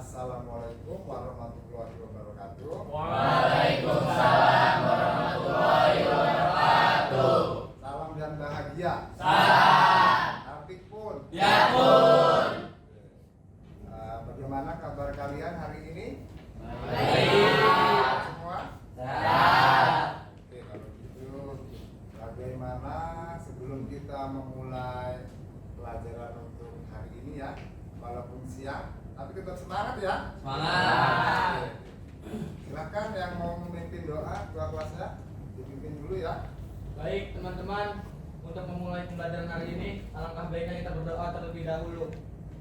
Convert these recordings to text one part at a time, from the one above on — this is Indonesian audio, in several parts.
Assalamualaikum warahmatullahi wabarakatuh. Waalaikumsalam warahmatullahi wabarakatuh. Salam dan bahagia. Salam. Apik pun. Ya pun. Bagaimana kabar kalian hari ini? Baik. Semua? Sehat. Oke, kalau gitu bagaimana sebelum kita memulai pelajaran untuk hari ini ya, walaupun siang, tapi tetap semangat ya. Semangat. Oke. Silakan yang mau memimpin doa kuasa dipimpin dulu ya. Baik teman-teman, untuk memulai pembelajaran hari ini, alangkah baiknya kita berdoa terlebih dahulu.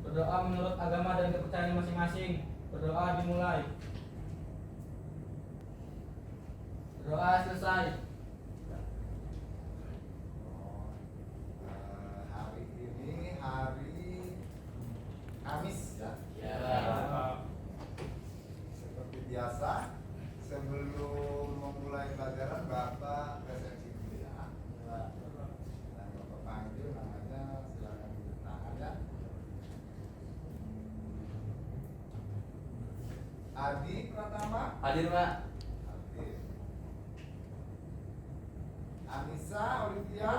Berdoa menurut agama dan kepercayaan masing-masing. Berdoa dimulai. Berdoa selesai. Hari ini hari Kamis ya. Ya. Seperti biasa, sebelum memulai pelajaran Bapak presentasi dulu ya. Dan Bapak panggil namanya, silakan tulis tangan ya. Adi Pratama. Hadir, Pak. Hadir. Anissa Olivia.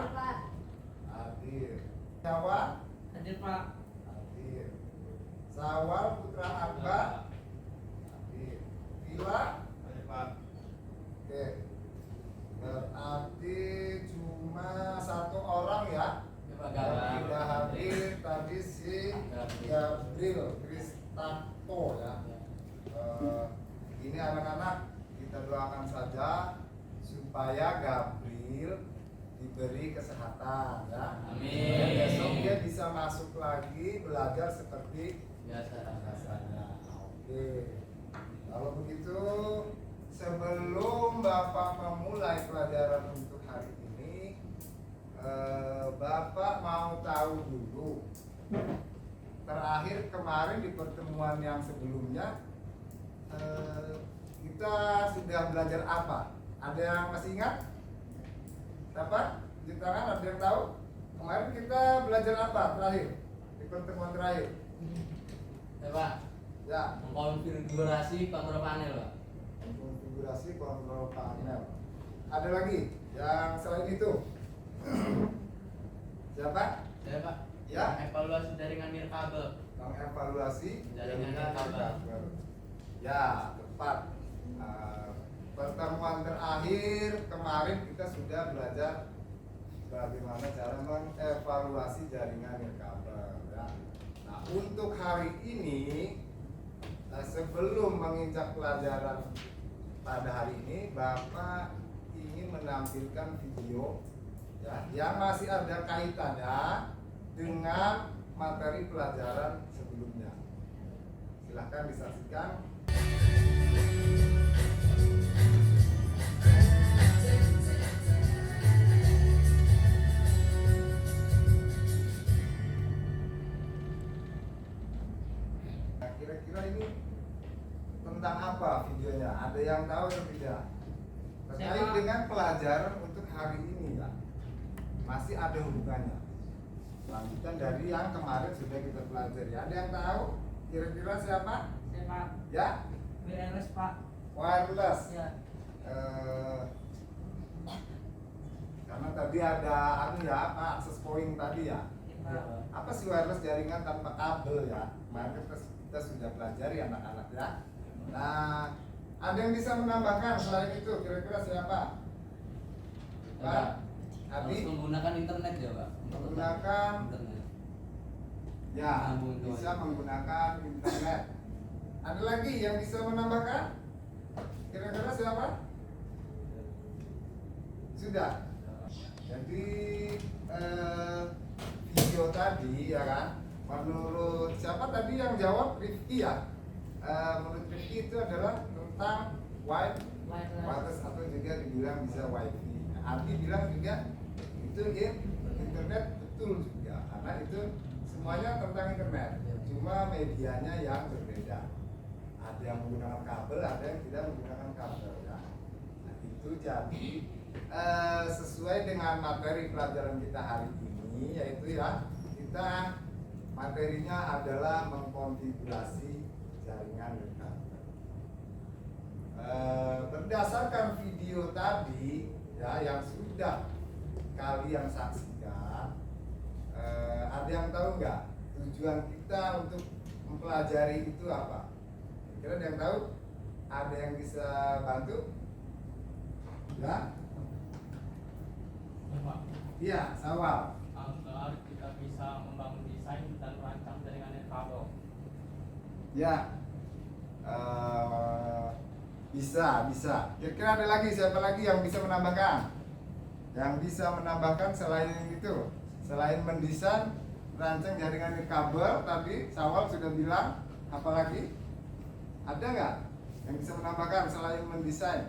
Hadir. Jawa. Hadir Pak. Hadir. Sawal Putra Akbar. Hadir. Vila. Hadir, Pak. Oke. Berarti cuma satu orang ya. Yang tidak hadir tadi si Gabriel Kristanto ya. Ini anak-anak kita doakan saja supaya Gabriel diberi kesehatan ya. Amin. Dan besok dia bisa masuk lagi belajar seperti Biasa. biasanya. Oke. Kalau begitu sebelum Bapak memulai pelajaran untuk hari ini, Bapak mau tahu dulu. Terakhir kemarin di pertemuan yang sebelumnya kita sudah belajar apa? Ada yang masih ingat? Dapat? Di tangan ada yang tahu? Kemarin kita belajar apa terakhir? Di pertemuan terakhir? Ya, Pak. Ya, Mengkonfigurasi kontrol panel, Pak. konfigurasi kontrol panel. Ada lagi yang selain itu? Siapa? Ya, Pak. Ya. Evaluasi jaringan nirkabel. Mengevaluasi Jaringan kabel. Ya, tepat. Pertemuan terakhir kemarin kita sudah belajar bagaimana cara mengevaluasi jaringan nirkabel. Ya. Nah, untuk hari ini sebelum menginjak pelajaran pada hari ini, Bapak ingin menampilkan video ya, yang masih ada kaitannya dengan materi pelajaran sebelumnya. Silahkan disaksikan. Nah, kira-kira ini tentang apa videonya? Ada yang tahu atau tidak? Terkait Siapa? dengan pelajaran untuk hari ini ya. Masih ada hubungannya. Lanjutan dari yang kemarin sudah kita pelajari. Ada yang tahu? Kira-kira siapa? Saya Pak. Ya, BRS Pak. wireless. Ya. Karena tadi ada apa akses point tadi ya. Pak. Apa sih wireless jaringan tanpa kabel ya? Kemarin kita sudah pelajari anak-anak ya. Nah, ada yang bisa menambahkan selain itu? Kira-kira siapa? Pak, Harus Adi? menggunakan internet ya, Pak. Menggunakan internet. ya, Sambung ke bisa wifi. menggunakan internet. Ada lagi yang bisa menambahkan? Kira-kira siapa? Sudah. Jadi video tadi ya kan, menurut siapa tadi yang jawab? Rifki ya. Menurut Rifki itu adalah tentang wireless atau juga dibilang bisa wifi. Abi bilang juga itu internet betul juga, karena itu semuanya tentang internet. Cuma medianya yang berbeda. Ada yang menggunakan kabel, ada yang tidak menggunakan kabel ya. Nah, itu jadi sesuai dengan materi pelajaran kita hari ini, yaitu ya kita materinya adalah mengkonfigurasi jaringan jaringan nirkabel. Berdasarkan video tadi ya yang sudah kalian saksikan, ada yang tahu nggak tujuan kita untuk mempelajari itu apa? Kira ada yang tahu? Ada yang bisa bantu? Ya? Iya, Sawal. Agar kita bisa membangun desain dan merancang jaringan nirkabel. Ya, bisa. Kira-kira ada lagi, siapa lagi yang bisa menambahkan? Yang bisa menambahkan selain itu, selain mendesain, rancang jaringan nirkabel tadi, Sawal sudah bilang, apa lagi? Ada nggak yang bisa menambahkan selain mendesain?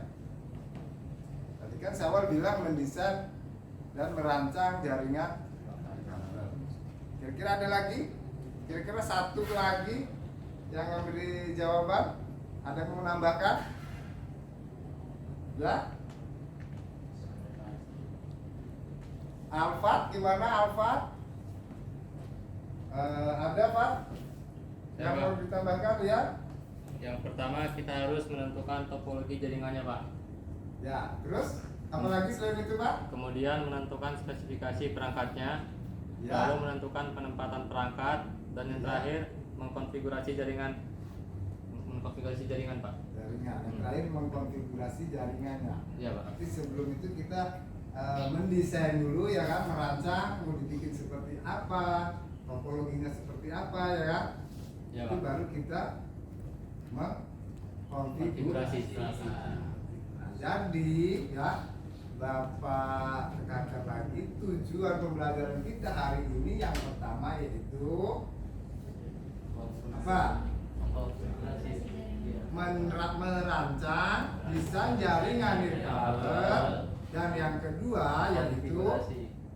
Tadi kan Sawal bilang mendesain dan merancang jaringan nirkabel. Kira-kira ada lagi? Kira-kira satu lagi yang memberi jawaban? Ada yang mau menambahkan? Ya? Alfat, gimana Alfat? Ada Pak? Yang mau ditambahkan ya? Yang pertama kita harus menentukan topologi jaringannya, Pak. Ya, terus apa lagi selain itu Pak? Kemudian menentukan spesifikasi perangkatnya, Ya. lalu menentukan penempatan perangkat, dan yang Ya. terakhir mengkonfigurasi jaringan, Pak. Jaringan. Yang terakhir mengkonfigurasi jaringannya. Iya, Pak. Tapi sebelum itu kita mendesain dulu ya kan, merancang mau dibikin seperti apa, topologinya seperti apa ya kan? Ya, Itu Pak. baru kita mengkonfigurasi. Nah, jadi ya Bapak tekankan lagi, tujuan pembelajaran kita hari ini yang pertama yaitu apa? Merancang desain jaringan nirkabel, dan yang kedua yaitu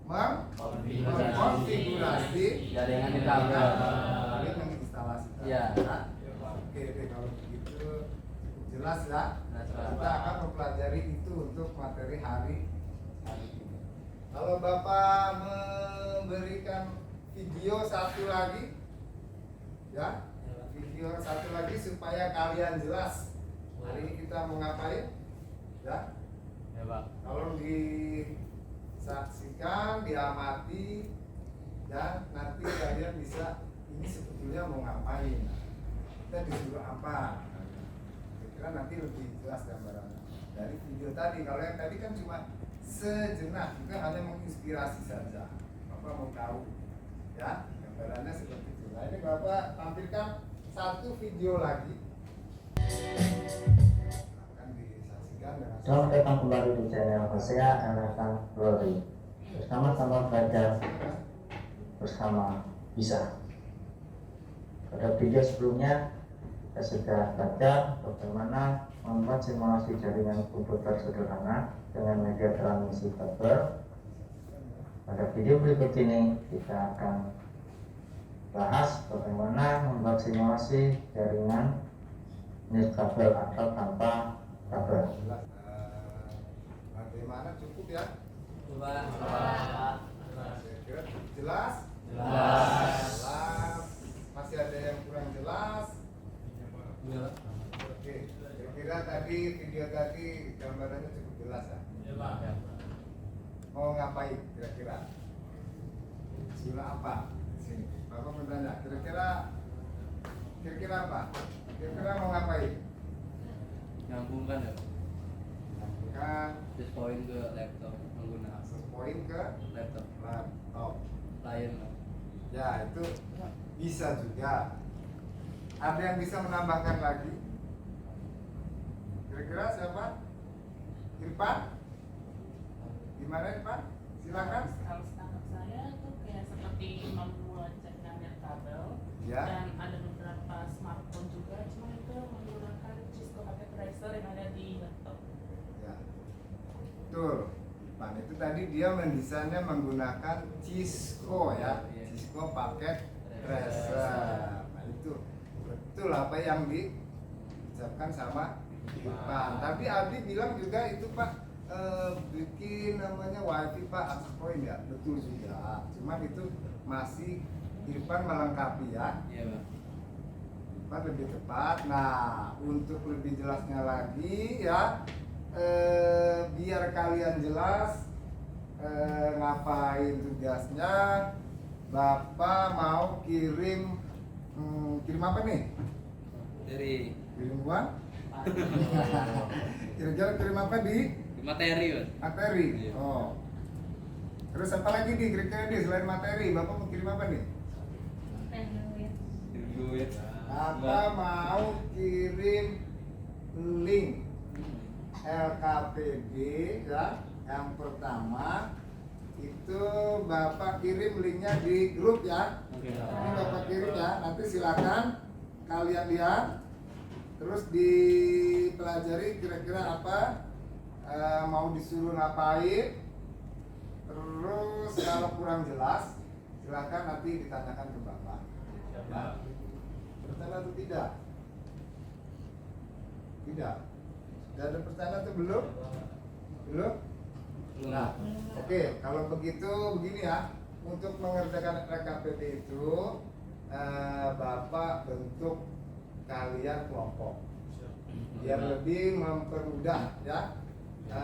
mengkonfigurasi jaringan nirkabel. Kalian menginstalasikan. Iya. Oke deh, kalau begitu cukup jelas ya. Jelas, Pak. Kita akan mempelajari itu untuk materi hari ini. Kalau Bapak memberikan video satu lagi, ya, video satu lagi supaya kalian jelas hari ini kita mau ngapain, ya. Ya, Pak. Kalau disaksikan, diamati, dan nanti kalian bisa ini sebetulnya mau ngapain, kita disuruh apa. Kira nanti lebih jelas gambarannya dari video tadi. Kalau yang tadi kan cuma sejenak, itu hanya menginspirasi saja. Bapak mau tahu, ya, gambarannya seperti itu. Nah ini Bapak tampilkan satu video lagi. Akan disaksikan dengan Selamat datang kembali di channel Hosea Anatan Glory. Bersama-sama belajar bersama bisa. Pada video sebelumnya kita sudah baca bagaimana membuat simulasi jaringan komputer sederhana dengan media transmisi kabel. Pada video berikut ini kita akan bahas bagaimana membuat simulasi jaringan nirkabel atau tanpa kabel. Bagaimana, cukup ya? Coba. Kira jelas? Jelas. Masih ada yang kurang jelas? Iya. Oke, kira-kira tadi video tadi gambarannya cukup jelas ya? Ya, Pak. Mau ngapain kira-kira? Sila apa? Sini, Bapak mau tanya. Kira-kira apa? Kira-kira mau ngapain? Nyambungkan ya, Pak. Kan Just point ke laptop menggunakan poin ke laptop laptop. lain, Pak. Ya itu bisa juga. Ada yang bisa menambahkan lagi? Kira-kira siapa? Irfan? Gimana Irfan? Silakan. Kalau setakat saya tuh kayak seperti membuat jaringan nirkabel Ya. dan ada beberapa smartphone juga, cuma itu menggunakan Cisco paket tracer yang ada di laptop. Ya. Betul. Irfan itu tadi dia mendesainnya menggunakan Cisco ya. Cisco paket tracer. Nah itu betul apa yang diucapkan sama Irfan. Tapi Abi bilang juga itu Pak bikin namanya wifi Pak akses point ya. Betul juga. Cuman itu masih Irfan melengkapi ya. Iya, Pak. Kan lebih tepat. Nah, untuk lebih jelasnya lagi ya, biar kalian jelas ngapain tugasnya, Bapak mau kirim apa nih? Kirim uang? Kira-kira kirim apa di? Materi, Mas. Materi. Iya. Oh. Terus apa lagi nih kira-kira nih selain materi? Bapak mau kirim apa nih? Duit. Bapak mau kirim link LKPD ya. Yang pertama itu Bapak kirim linknya di grup ya. Oke. Ini Bapak kirim ya. Nanti silakan kalian lihat. Terus dipelajari kira-kira apa, mau disuruh ngapain. Terus kalau kurang jelas silakan nanti ditanyakan ke Bapak. Ya. Pertanyaan atau tidak? Tidak. Tidak ada pertanyaan atau belum? Belum? Nah, oke. Kalau begitu begini ya. Untuk mengerjakan LKPD itu, Bapak bentuk kalian kelompok. Biar lebih mempermudah ya.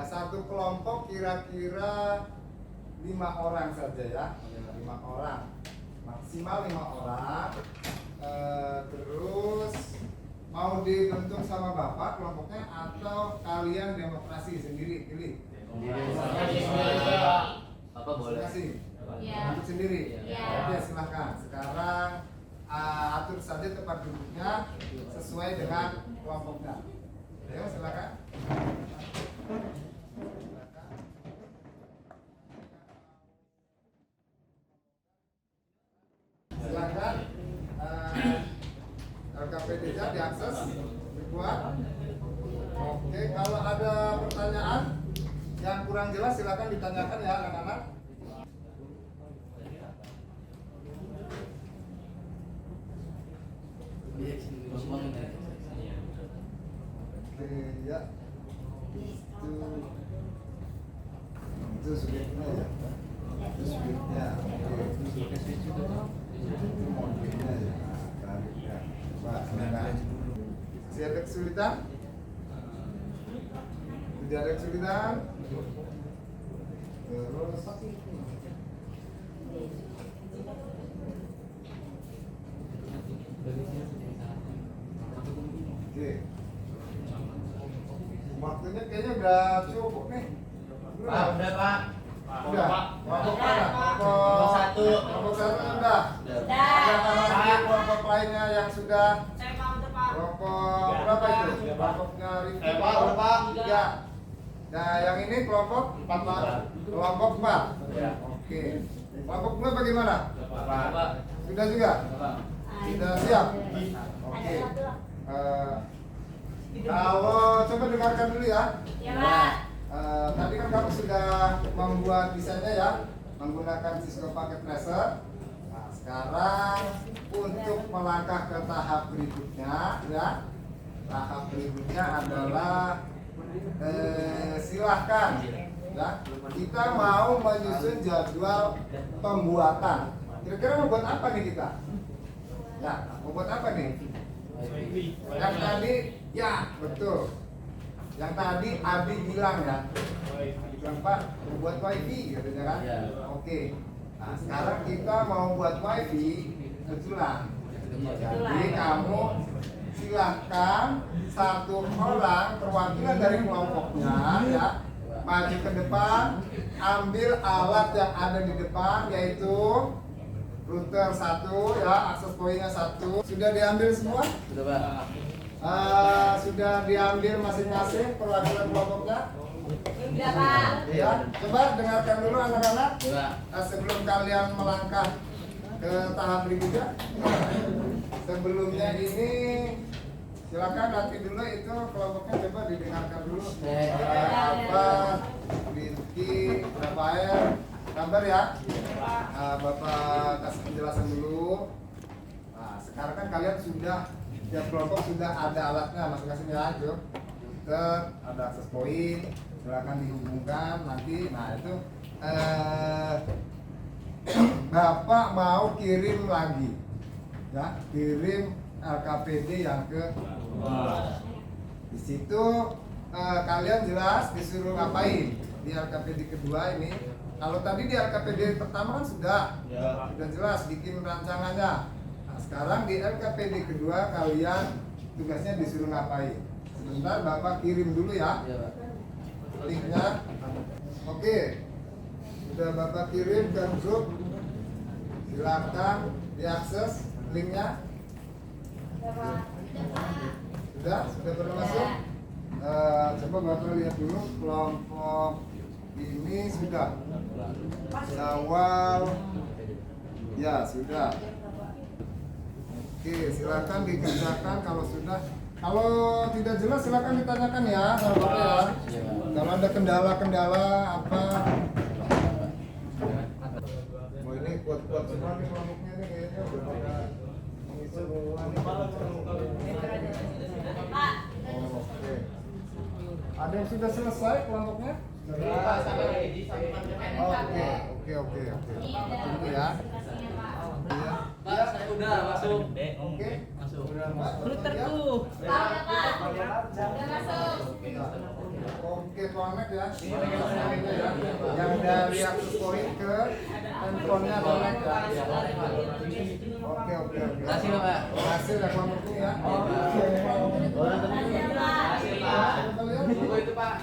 Satu kelompok kira-kira 5 orang saja ya. 5 orang. Maksimal 5 orang. Terus mau dibentuk sama Bapak kelompoknya atau kalian demokrasi sendiri pilih? Apa boleh? Demokrasi. Iya. Bentuk sendiri. Iya. Oke, silahkan. Sekarang atur saja tempat duduknya sesuai dengan kelompoknya. Ayo silakan. Silakan. LKPD-nya diakses, dibuat. Oke, kalau ada pertanyaan yang kurang jelas silakan ditanyakan ya anak-anak. Oke, ya. Itu sulitnya ya. Itu sulitnya. Itu modelnya ya. Tariknya. Coba silakan. Masih ada kesulitan? Tidak ada kesulitan? Terus oke. Waktunya kayaknya udah cukup nih. Pak, udah Pak. Udah. Kelompok mana? Kelompok satu. Kelompok satu udah. Udah. Ada lagi kelompok lainnya yang sudah. Saya mau tuh, Pak. Kelompok berapa itu? Kelompoknya Rifki. Pak, udah, Pak. 3. Nah, yang ini kelompok 4 Pak. Kelompok 4. Ya. Oke. Kelompok 2 bagaimana? Pak. Sudah juga? Sudah siap? Oke. Kalau coba dengarkan dulu ya. Ya, Pak. Tadi kan kamu sudah membuat desainnya ya, menggunakan Cisco Packet Tracer. Nah, sekarang untuk melangkah ke tahap berikutnya ya. Tahap berikutnya adalah silahkan ya. Kita mau menyusun jadwal pembuatan. Kira-kira mau buat apa nih kita? Ya, mau buat apa nih? Yang tadi, ya betul. Yang tadi Abi bilang ya, bilang Pak, mau buat wifi katanya kan? Ya. Oke. Nah sekarang kita mau buat wifi, betulan. Jadi kamu silahkan satu orang perwakilan dari kelompoknya ya maju ke depan, ambil alat yang ada di depan yaitu router 1 ya, akses pointnya 1. Sudah diambil semua? Sudah, Pak. Sudah diambil masing-masing perwakilan kelompoknya? Sudah, Pak. Ya, coba dengarkan dulu anak-anak Coba. sebelum kalian melangkah ke tahap berikutnya. Sebelumnya ini silakan nanti dulu itu kelompoknya coba didengarkan dulu. Apa, Rizky, Rafael, kabar ya? Bapak kasih penjelasan dulu. Nah, sekarang kan kalian sudah tiap kelompok sudah ada alatnya masing-masing ya, Jo. Ada akses point, silakan dihubungkan nanti. Nah itu Bapak mau kirim lagi, ya kirim LKPD yang kedua. Di situ kalian jelas disuruh ngapain di LKPD kedua ini. Kalau tadi di LKPD pertama kan sudah jelas bikin rancangannya. Nah, sekarang di LKPD kedua kalian tugasnya disuruh ngapain? Sebentar Bapak kirim dulu ya linknya. Oke, sudah Bapak kirim ke grup, silakan diakses linknya. Sudah pernah masuk? Coba Bapak lihat dulu kelompok ini sudah Syawal. Ya sudah. Oke, silakan dikerjakan kalau sudah. Kalau tidak jelas silakan ditanyakan ya sama Bapak ya. Kalau ada kendala-kendala apa? Oh ini kuat-kuat semua nih kelompoknya nih kayaknya udah pada mengisi semua nih. Oh, oke. Ada yang sudah selesai kelompoknya? Oke. Tunggu ya. Iya. Pak, saya udah masuk. Oke. Masuk. Udah masuk. Tertuh. Oke, connect ya. Yang dari akses point ke handphonenya connect ya. Oke. Kasih Pak. Hasil ya kelompoknya ya. Tunggu itu Pak.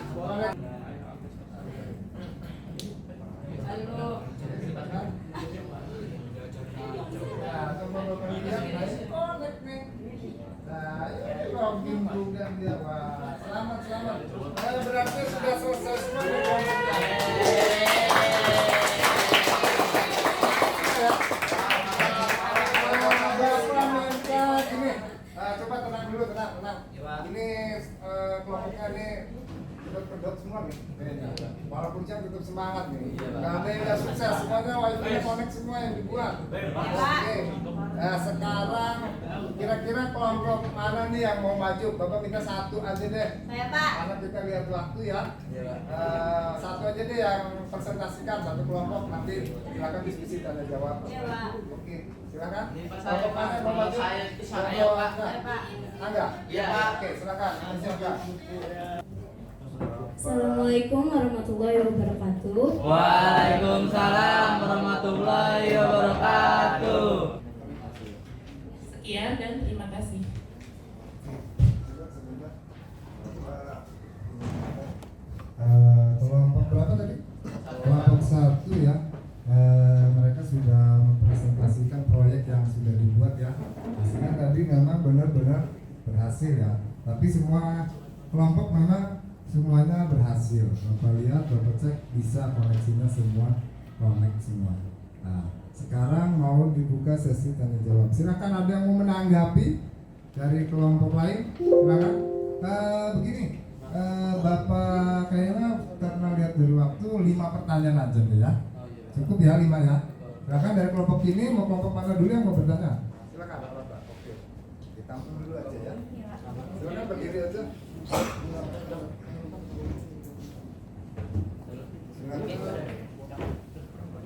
Nah, ini login juga dia. Wah, selamat. Berarti sudah selesai semua nih kelompoknya. Coba tenang dulu, tenang. Ini kelompoknya nih pedot semua nih. Walaupun Cang tetap semangat nih. Gak ada yang gak sukses, semuanya wifi connect semua yang dibuat. Oke. Nah, sekarang kira-kira kelompok mana nih yang mau maju? Bapak minta satu aja deh. Saya Pak. Karena kita lihat waktu ya. Satu aja deh yang presentasikan satu kelompok, nanti silakan diskusi tanya jawab. Iya Pak. Oke, silakan. Saya Pak. Mau maju? Saya itu saya Pak. Saya Pak. Angga? Iya Pak. Oke, silakan. Silakan. Assalamualaikum warahmatullahi wabarakatuh. Waalaikumsalam warahmatullahi wabarakatuh. Sekian dan terima kasih. Kelompok berapa tadi? Kelompok 1 ya. Mereka sudah mempresentasikan proyek yang sudah dibuat ya. Hasilnya tadi memang benar-benar berhasil ya. Tapi semua kelompok memang semuanya berhasil. Bapak lihat, Bapak cek bisa koneksinya semua connect semua. Nah, sekarang mau dibuka sesi tanya jawab. Silakan ada yang mau menanggapi dari kelompok lain. Silakan. Begini. Bapak kayaknya karena lihat dari waktu 5 pertanyaan aja nih ya. Cukup ya 5 ya. Silakan dari kelompok ini mau kelompok mana dulu yang mau bertanya? Silakan Bapak. Oke. Ditampung dulu aja ya. Silakan berdiri aja.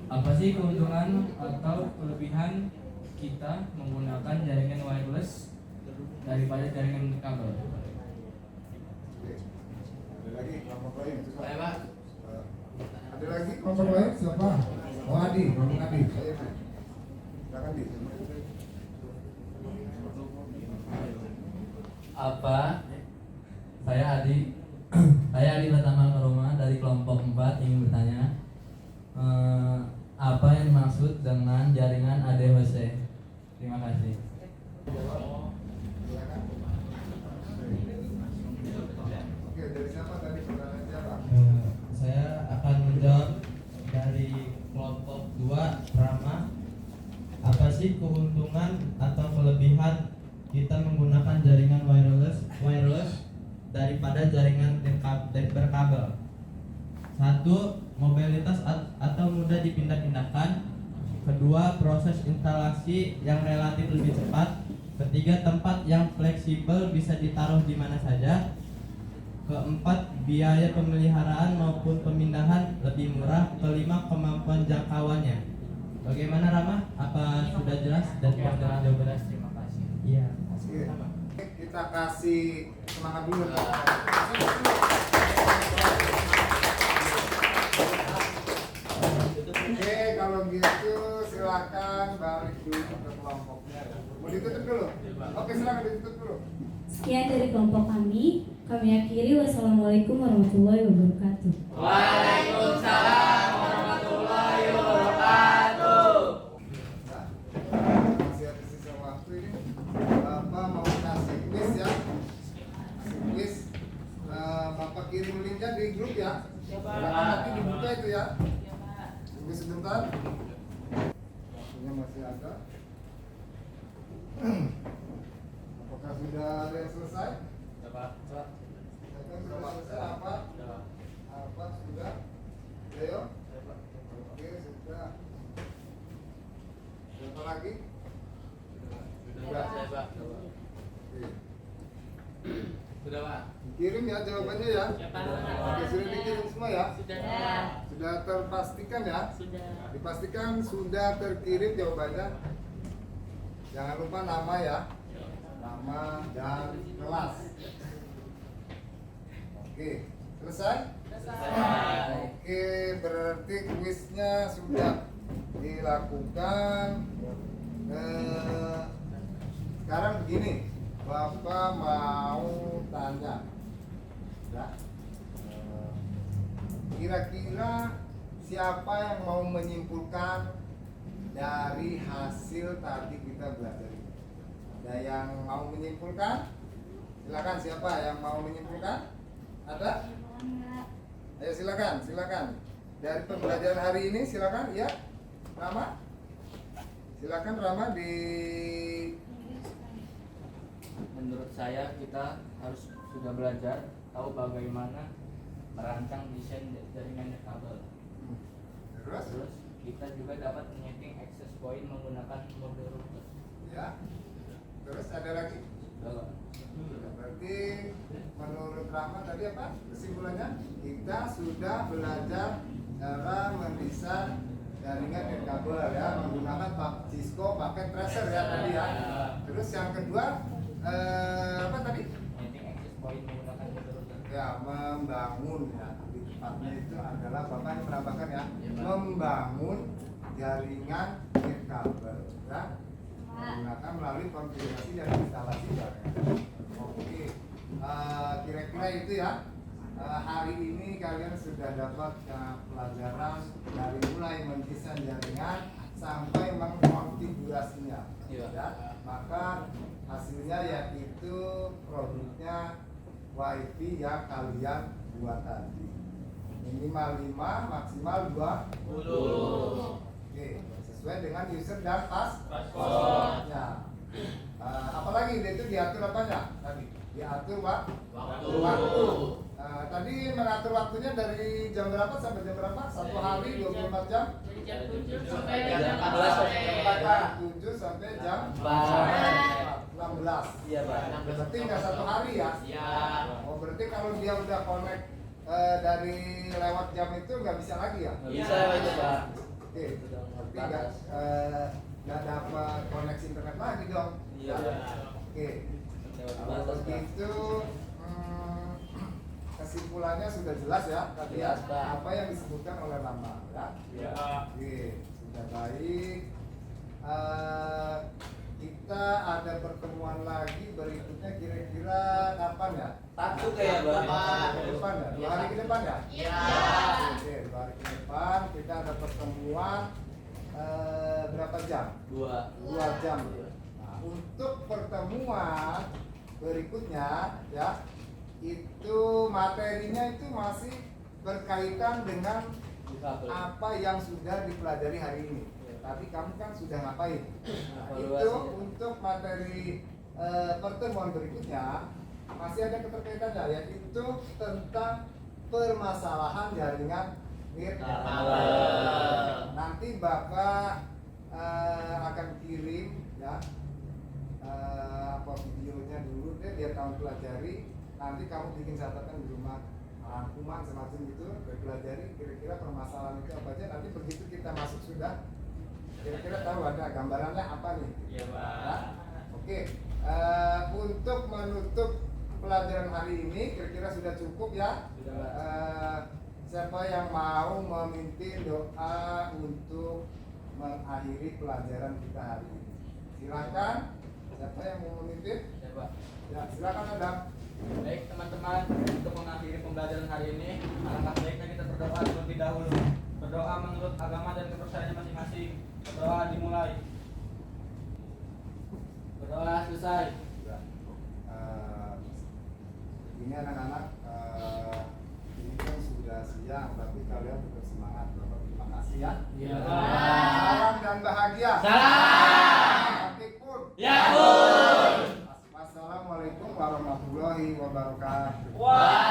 Apa sih keuntungan atau kelebihan kita menggunakan jaringan wireless daripada jaringan kabel? Ada lagi kelompok lain? Saya Pak. Ada lagi kelompok lain siapa? Oh Adi, kelompok Adi. Silakan Di. Apa? Saya Adi Pratama Karoma dari kelompok 4 ingin bertanya apa yang dimaksud dengan jaringan ADHC? Terima kasih. Oke, dari siapa tadi pertanyaan siapa? Saya akan menjawab dari kelompok 2 Rama. Apa sih keuntungan atau kelebihan kita menggunakan jaringan wireless daripada jaringan berkabel? 1. Mobilitas atau mudah dipindah-pindahkan. 2. Proses instalasi yang relatif lebih cepat. 3. Tempat yang fleksibel bisa ditaruh di mana saja. 4. Biaya pemeliharaan maupun pemindahan lebih murah. 5. Kemampuan jangkauannya. Bagaimana Rama? Apa sudah jelas dan Sudah jelas, terima kasih. Iya. Oke, Oke. Kita kasih semangat dulu. Oke, kalau gitu silakan balik dulu ke kelompoknya. Mau ditutup dulu? Oke, silakan ditutup dulu. Sekian dari kelompok kami. Kami akhiri. Wassalamualaikum warahmatullahi wabarakatuh. Waalaikumsalam warahmatullahi wabarakatuh. Nah, masih ada sisa waktu ini. Bapak mau kasih quiz ya. Kasih quiz. Bapak kirim linknya di grup ya. Silakan nanti dibuka itu ya. Tunggu sebentar. Waktunya masih ada. Apakah sudah ada yang selesai? Sudah selesai apa? Apa sudah? Ayo. Oke, sudah. Siapa lagi? Sudah. Oke. Sudah Pak. Kirim ya jawabannya ya. Oke, sudah dikirim semua ya. Sudah terpastikan ya. Dipastikan sudah terkirim jawabannya. Jangan lupa nama ya. Nama dan kelas. Oke, selesai? Oke, berarti kuisnya sudah dilakukan. Sekarang begini, Bapak mau tanya, ya, kira-kira siapa yang mau menyimpulkan dari hasil tadi kita belajar ini? Ada yang mau menyimpulkan? Silakan, siapa yang mau menyimpulkan? Ada? Ayo silakan. Dari pembelajaran hari ini silakan ya. Rama? Silakan Rama di. Menurut saya kita harus sudah belajar tahu bagaimana merancang desain jaringan kabel. Terus? Kita juga dapat menyeting access point menggunakan mode router. Ya. Terus ada lagi? Berarti menurut Rama tadi apa kesimpulannya? Kita sudah belajar cara mendesain jaringan dan kabel ya, menggunakan Cisco pakai tracer ya tadi ya. Terus yang kedua apa tadi? Menyeting access point menggunakan mode router. Ya, membangun ya. Di tepatnya itu adalah Bapak yang menambahkan ya, membangun jaringan dan kabel ya. Menggunakan melalui konfigurasi dan instalasi jaringan. Oke, kira-kira itu ya. Hari ini kalian sudah dapat pelajaran dari mulai mendesain jaringan sampai mengkonfigurasinya. Ya. Maka hasilnya yaitu produknya WiFi yang kalian buat tadi. Minimal 5, maksimal 20. Oke, sesuai dengan user dan passwordnya. Apalagi itu diatur apanya tadi? Diatur waktu. Tadi mengatur waktunya dari jam berapa sampai jam berapa? Satu hari 24 jam? Dari jam 7 sampai Jam jam 7 sampai jam 16. Iya Pak. Berarti nggak satu hari ya? Iya. Oh, berarti kalau dia udah connect dari lewat jam itu nggak bisa lagi ya? Bisa itu Pak. Oke, berarti nggak dapat koneksi internet lagi dong? Iya. Oke, kalau begitu kesimpulannya sudah jelas ya tadi ya, apa yang disebutkan oleh Rama ya? Iya. Oke, sudah baik. Kita ada pertemuan lagi berikutnya kira-kira kapan ya? Takut ya Bapak. Ke depan ya? 2 hari ke depan ya? Iya. Oke, 2 hari ke depan kita ada pertemuan berapa jam? 2 jam. Nah, untuk pertemuan berikutnya ya, itu materinya itu masih berkaitan dengan apa yang sudah dipelajari hari ini. Tadi kamu kan sudah ngapain? Nah, itu untuk materi pertemuan berikutnya masih ada keterkaitannya, yaitu tentang permasalahan jaringan nirkabel. Nanti Bapak akan kirim ya apa videonya dulu deh biar kamu pelajari. Nanti kamu bikin catatan di rumah, rangkuman semacam itu, pelajari kira-kira permasalahan itu apa aja. Nanti begitu kita masuk sudah kira-kira tahu ada gambarannya apa nih. Iya Pak. Oke, untuk menutup pelajaran hari ini kira-kira sudah cukup ya. Siapa yang mau memimpin doa untuk mengakhiri pelajaran kita hari ini? Silakan. Siapa yang mau memimpin? Siapa? Ya, silakan Adam. Baik teman-teman, untuk mengakhiri pembelajaran hari ini, alangkah baiknya kita berdoa terlebih dahulu. Berdoa menurut agama dan kepercayaannya masing-masing. Berdoa dimulai. Berdoa selesai. Ya. Ini anak-anak, ini kan sudah siang, tapi kalian tetap semangat. Bapak terima kasih ya. Iya. Salam dan bahagia. Salam. Akipun. Ya pun. Wassalamualaikum warahmatullahi wabarakatuh. Wah.